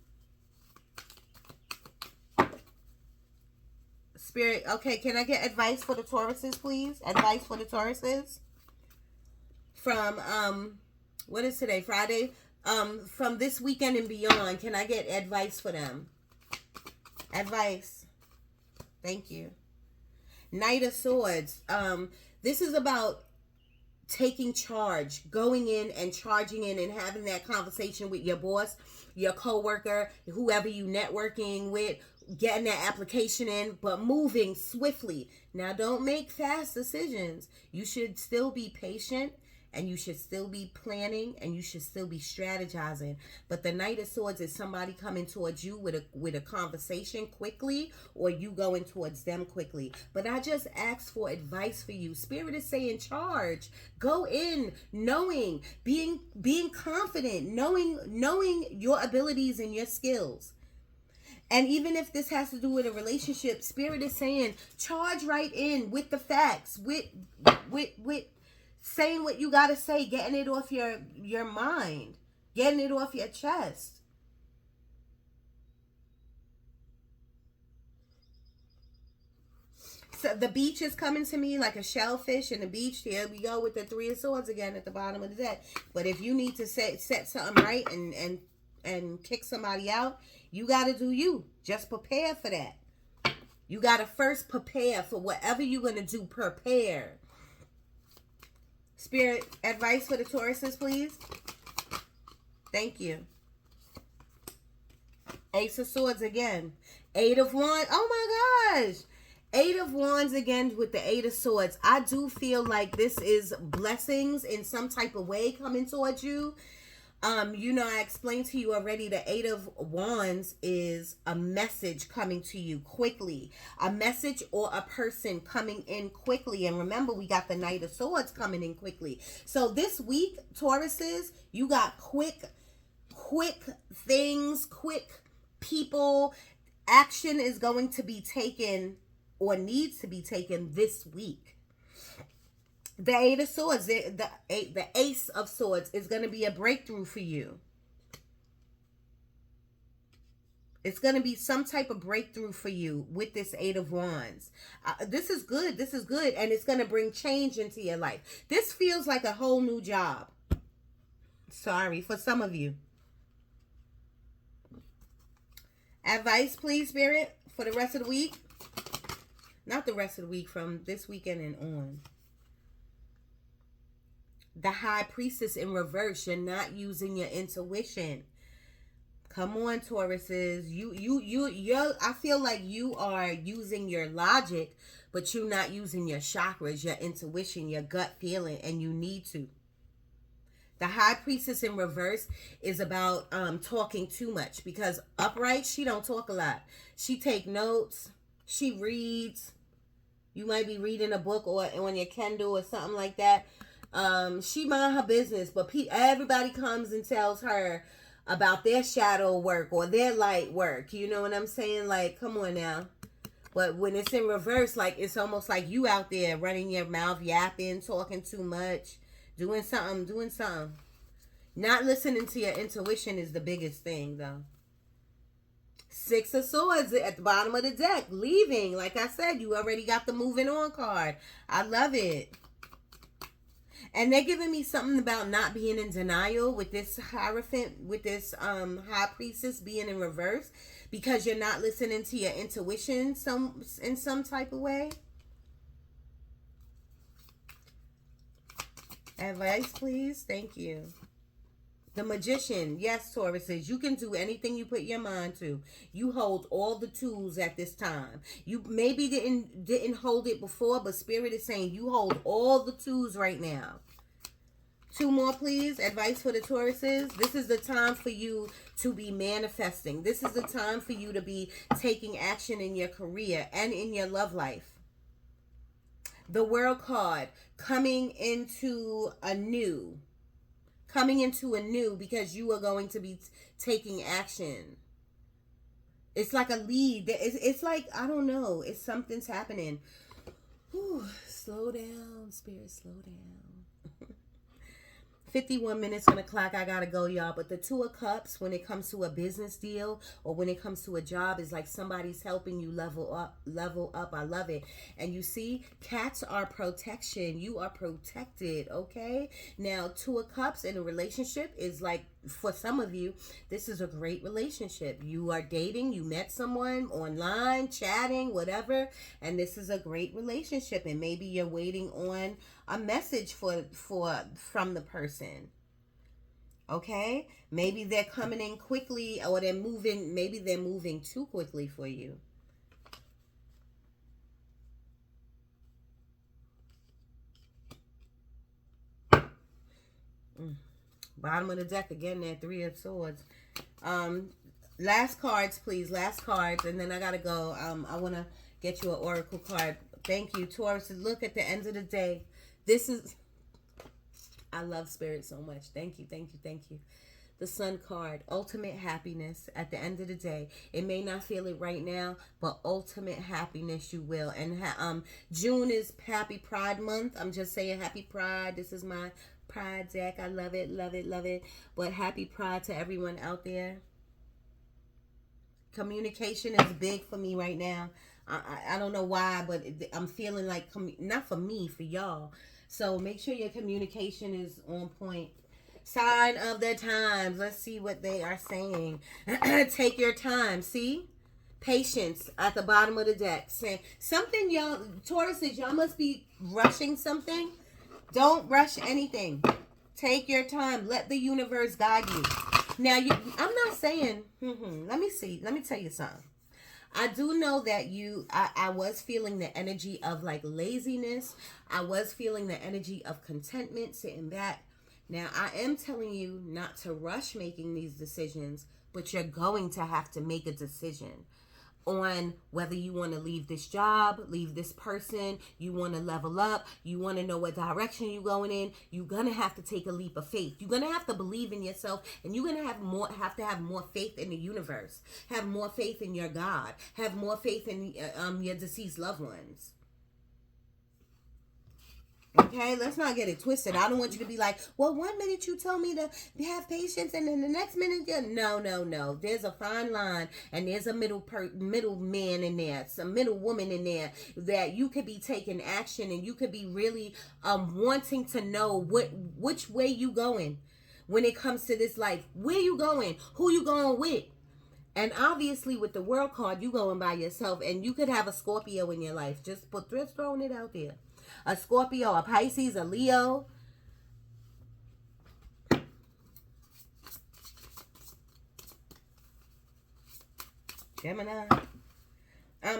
Speaker 1: Spirit, okay, can I get advice for the Tauruses, please? Advice for the Tauruses. From, what is today? Friday? From this weekend and beyond, can I get advice for them? Advice. Thank you. Knight of Swords. This is about taking charge, going in and charging in and having that conversation with your boss, your coworker, whoever you networking with, getting that application in, but moving swiftly. Now, don't make fast decisions. You should still be patient, and you should still be planning, and you should still be strategizing. But the Knight of Swords is somebody coming towards you with a conversation quickly, or you going towards them quickly. But I just asked for advice for you. Spirit is saying charge. Go in, knowing, being confident, knowing your abilities and your skills. And even if this has to do with a relationship, Spirit is saying charge right in with the facts, with saying what you gotta say, getting it off your mind, getting it off your chest. So the beach is coming to me like a shellfish in the beach. Here we go with the Three of Swords again at the bottom of the deck. But if you need to set something right and kick somebody out, you gotta do you. Just prepare for that. You gotta first prepare for whatever you're gonna do. Prepare. Spirit, advice for the Tauruses, please. Thank you. Ace of Swords again. Eight of Wands. Oh my gosh. Eight of Wands again with the Eight of Swords. I do feel like this is blessings in some type of way coming towards you. You know, I explained to you already, the Eight of Wands is a message coming to you quickly. A message or a person coming in quickly. And remember, we got the Knight of Swords coming in quickly. So this week, Tauruses, you got quick things, quick people. Action is going to be taken or needs to be taken this week. The Eight of Swords, the Ace of Swords is going to be a breakthrough for you. It's going to be some type of breakthrough for you with this Eight of Wands. This is good. This is good. And it's going to bring change into your life. This feels like a whole new job. Sorry, for some of you. Advice, please, Spirit, for the rest of the week. Not the rest of the week, from this weekend and on. The High Priestess in reverse. You're not using your intuition. Come on, Tauruses. I feel like you are using your logic, but you're not using your chakras, your intuition, your gut feeling, and you need to. The High Priestess in reverse is about talking too much, because upright, she don't talk a lot. She take notes. She reads. You might be reading a book or on your Kindle or something like that. She mind her business, but everybody comes and tells her about their shadow work or their light work. You know what I'm saying? Like, come on now. But when it's in reverse, like, it's almost like you out there running your mouth, yapping, talking too much, doing something. Not listening to your intuition is the biggest thing, though. Six of Swords at the bottom of the deck. Leaving. Like I said, you already got the moving on card. I love it. And they're giving me something about not being in denial with this Hierophant, with this High Priestess being in reverse, because you're not listening to your intuition in some type of way. Advice, please. Thank you. The Magician. Yes, Tauruses, you can do anything you put your mind to. You hold all the tools at this time. You maybe didn't hold it before, but Spirit is saying you hold all the tools right now. Two more, please. Advice for the Tauruses. This is the time for you to be manifesting. This is the time for you to be taking action in your career and in your love life. The World card. Coming into a new, because you are going to be taking action. It's like a lead. It's like, I don't know. It's something's happening. Whew, slow down, Spirit, slow down. 51 minutes on the clock. I gotta go, y'all. But the Two of Cups, when it comes to a business deal or when it comes to a job, is like somebody's helping you level up. I love it. And you see, cats are protection. You are protected, okay? Now, Two of Cups in a relationship is like, for some of you, this is a great relationship. You are dating, you met someone online, chatting, whatever, and this is a great relationship. And maybe you're waiting on a message from the person. Okay? Maybe they're coming in quickly, or maybe they're moving too quickly for you. Bottom of the deck again there, Three of Swords. Last cards, please. Last cards, and then I gotta go. I want to get you an oracle card. Thank you, Taurus. Look, at the end of the day, this is, I love Spirit so much. Thank you, thank you, thank you. The Sun card, ultimate happiness. At the end of the day, it may not feel it right now, but ultimate happiness you will. And June is Happy Pride Month. I'm just saying Happy Pride. This is my Pride deck. I love it, love it, love it. But Happy Pride to everyone out there. Communication is big for me right now. I don't know why, but I'm feeling like, not for me, for y'all. So make sure your communication is on point. Sign of the times. Let's see what they are saying. Take your time. See? Patience at the bottom of the deck. Saying something, y'all, Tauruses, y'all must be rushing something. Don't rush anything. Take your time. Let the universe guide you. Now, I'm not saying, let me tell you something. I do know that I was feeling the energy of like laziness. I was feeling the energy of contentment, sitting back. Now, I am telling you not to rush making these decisions, but you're going to have to make a decision on whether you want to leave this job, leave this person, you want to level up, you want to know what direction you're going in. You're going to have to take a leap of faith. You're going to have to believe in yourself, and you're going to have more faith in the universe, have more faith in your God, have more faith in your deceased loved ones. Okay, let's not get it twisted. I don't want you to be like, well, 1 minute you told me to have patience, and then the next minute, no. There's a fine line, and there's a middle man in there, some middle woman in there, that you could be taking action, and you could be really wanting to know which way you going when it comes to this life. Where you going? Who you going with? And obviously, with the World card, you going by yourself, and you could have a Scorpio in your life. Just throwing it out there. A Scorpio, a Pisces, a Leo. Gemini.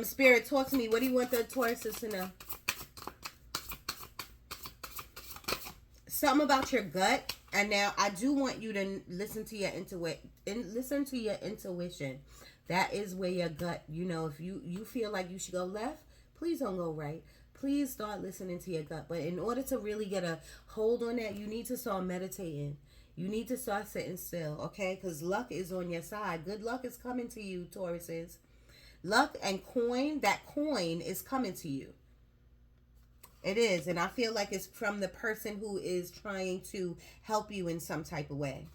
Speaker 1: Spirit, talk to me. What do you want the Tauruses to know? Something about your gut. And now I do want you to listen to your intuition. That is where your gut, you know, if you feel like you should go left, please don't go right. Please start listening to your gut. But in order to really get a hold on that, you need to start meditating. You need to start sitting still, okay? Because luck is on your side. Good luck is coming to you, Tauruses. Luck and coin, that coin is coming to you. It is. And I feel like it's from the person who is trying to help you in some type of way.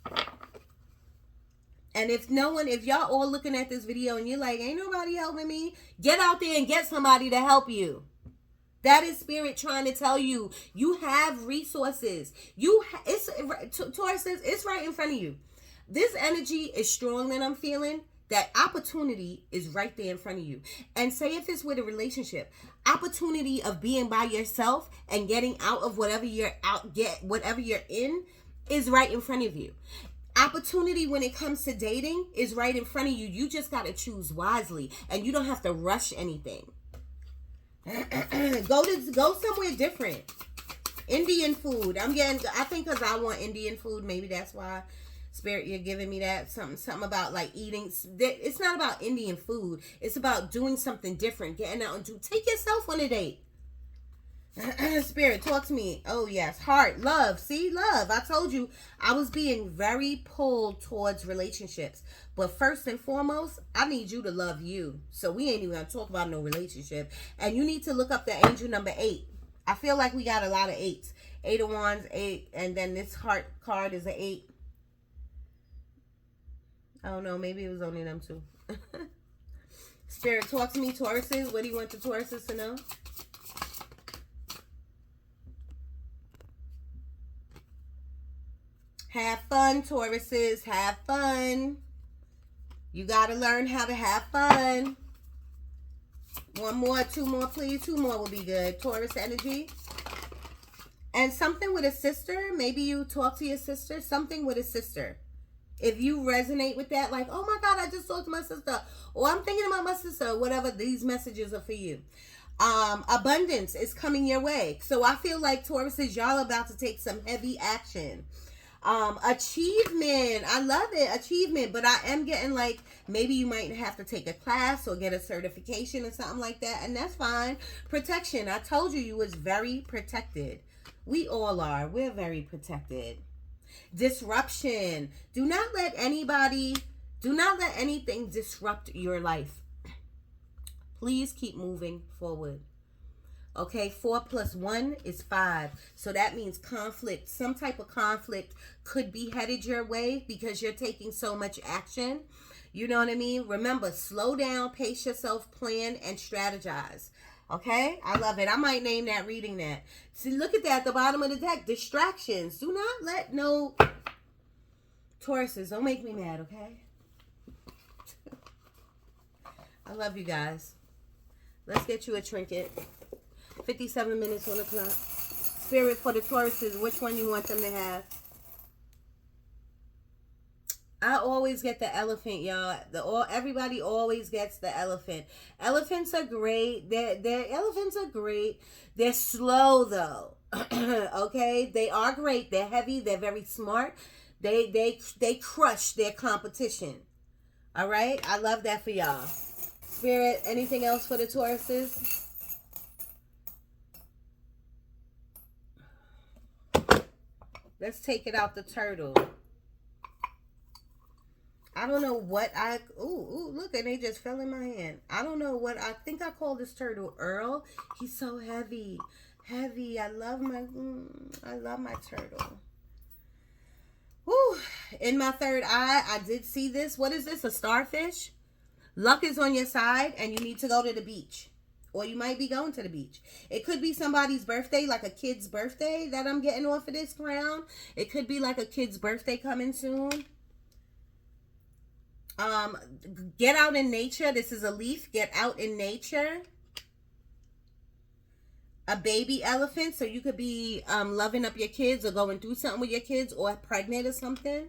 Speaker 1: And if y'all all looking at this video and you're like, ain't nobody helping me, get out there and get somebody to help you. That is Spirit trying to tell you, you have resources. Taurus says, it's right in front of you. This energy is strong that I'm feeling. That opportunity is right there in front of you. And say if it's with a relationship, opportunity of being by yourself and getting out of whatever you're in is right in front of you. Opportunity when it comes to dating is right in front of you. You just got to choose wisely, and you don't have to rush anything. Go somewhere different. Indian food. I think because I want Indian food, maybe that's why. Spirit, you're giving me that. Something about like eating. It's not about Indian food. It's about doing something different. Getting out and take yourself on a date. Spirit, talk to me. Oh, yes. Heart, love. See, love. I told you I was being very pulled towards relationships. But first and foremost, I need you to love you. So we ain't even going to talk about no relationship. And you need to look up the angel number 8. I feel like we got a lot of 8s. 8 of Wands, 8. And then this heart card is an 8. I don't know. Maybe it was only them two. Spirit, talk to me, Tauruses. What do you want the Tauruses to know? Have fun, Tauruses. Have fun. You got to learn how to have fun. One more, 2 more, please. 2 more will be good. Taurus energy. And something with a sister. Maybe you talk to your sister. Something with a sister. If you resonate with that, like, oh my God, I just talked to my sister. Or I'm thinking about my sister. Whatever, these messages are for you. Abundance is coming your way. So I feel like Tauruses, y'all about to take some heavy action. Achievement. I love it. Achievement. But I am getting like, maybe you might have to take a class or get a certification or something like that. And that's fine. Protection. I told you was very protected. We all are. We're very protected. Disruption. Do not let anything disrupt your life. Please keep moving forward. Okay, 4 + 1 is 5. So that means conflict. Some type of conflict could be headed your way because you're taking so much action. You know what I mean? Remember, slow down, pace yourself, plan, and strategize. Okay? I love it. I might name that reading that. See, look at that at the bottom of the deck. Distractions. Do not let no... Tauruses, don't make me mad, okay? I love you guys. Let's get you a trinket. 57 minutes on the clock. Spirit for the Tauruses, which one you want them to have? I always get the elephant, y'all. Everybody always gets the elephant. Elephants are great. Elephants are great. They're slow though. Okay? They are great. They're heavy. They're very smart. They crush their competition. All right? I love that for y'all. Spirit, anything else for the Tauruses? Let's take it out the turtle. I don't know what ooh, look, and they just fell in my hand. I don't know what, I think I call this turtle Earl. He's so heavy. Heavy. I love my turtle. Whew. In my third eye, I did see this. What is this? A starfish? Luck is on your side, and you need to go to the beach. Or you might be going to the beach. It could be somebody's birthday, like a kid's birthday that I'm getting off of this crown. It could be like a kid's birthday coming soon. Get out in nature. This is a leaf. Get out in nature. A baby elephant. So you could be loving up your kids or going through something with your kids or pregnant or something.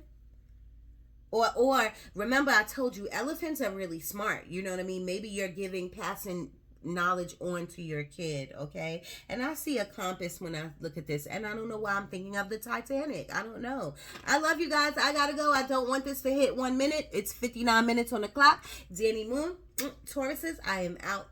Speaker 1: Or remember, I told you elephants are really smart. You know what I mean? Maybe you're passing knowledge on to your kid, okay? And I see a compass when I look at this, and I don't know why I'm thinking of the Titanic. I don't know. I love you guys. I gotta go. I don't want this to hit 1 minute. It's 59 minutes on the clock. Danny Moon, Tauruses, I am out.